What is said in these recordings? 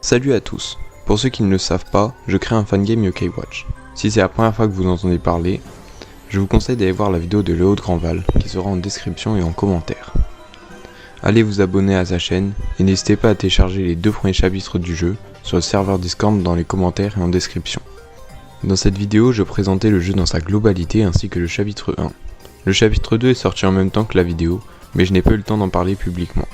Salut à tous. Pour ceux qui ne le savent pas, je crée un fangame Yokai Watch. Si c'est la première fois que vous entendez parler, je vous conseille d'aller voir la vidéo de Léo de Grandval qui sera en description et en commentaire. Allez vous abonner à sa chaîne et n'hésitez pas à télécharger les 2 premiers chapitres du jeu sur le serveur Discord dans les commentaires et en description. Dans cette vidéo, je présentais le jeu dans sa globalité ainsi que le chapitre 1. Le chapitre 2 est sorti en même temps que la vidéo, mais je n'ai pas eu le temps d'en parler publiquement.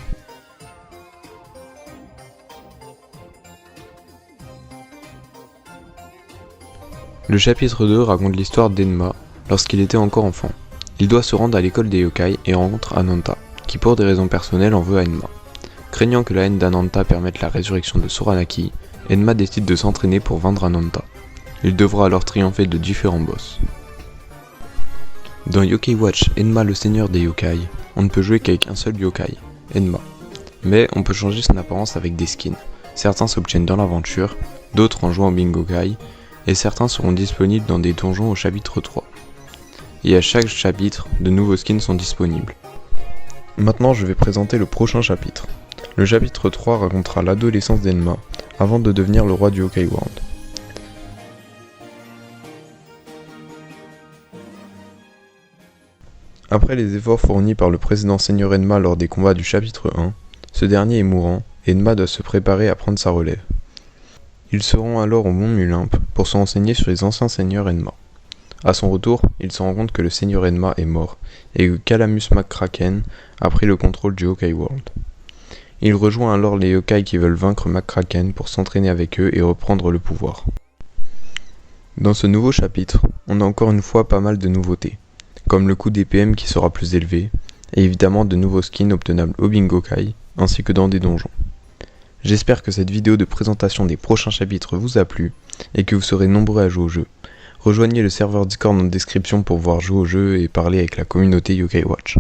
Le chapitre 2 raconte l'histoire d'Enma lorsqu'il était encore enfant. Il doit se rendre à l'école des yokai et rencontre Ananta, qui pour des raisons personnelles en veut à Enma. Craignant que la haine d'Ananta permette la résurrection de Soranaki, Enma décide de s'entraîner pour vaincre Ananta. Il devra alors triompher de différents boss. Dans Yokai Watch Enma le seigneur des yokai, on ne peut jouer qu'avec un seul yokai, Enma. Mais on peut changer son apparence avec des skins. Certains s'obtiennent dans l'aventure, d'autres en jouant au Bingokai, et certains seront disponibles dans des donjons au chapitre 3. Et à chaque chapitre, de nouveaux skins sont disponibles. Maintenant je vais présenter le prochain chapitre. Le chapitre 3 racontera l'adolescence d'Enma, avant de devenir le roi du Yokai World. Après les efforts fournis par le précédent seigneur Enma lors des combats du chapitre 1, ce dernier est mourant et Enma doit se préparer à prendre sa relève. Ils seront alors au mont Mulympe pour se renseigner sur les anciens seigneurs Enma. A son retour, il se rend compte que le seigneur Enma est mort et que Calamus McCracken a pris le contrôle du Yokai World. Il rejoint alors les yokai qui veulent vaincre McCracken pour s'entraîner avec eux et reprendre le pouvoir. Dans ce nouveau chapitre, on a encore une fois pas mal de nouveautés, comme le coût des PM qui sera plus élevé, et évidemment de nouveaux skins obtenables au Bingokai, ainsi que dans des donjons. J'espère que cette vidéo de présentation des prochains chapitres vous a plu, et que vous serez nombreux à jouer au jeu. Rejoignez le serveur Discord en description pour pouvoir jouer au jeu et parler avec la communauté Yokai Watch.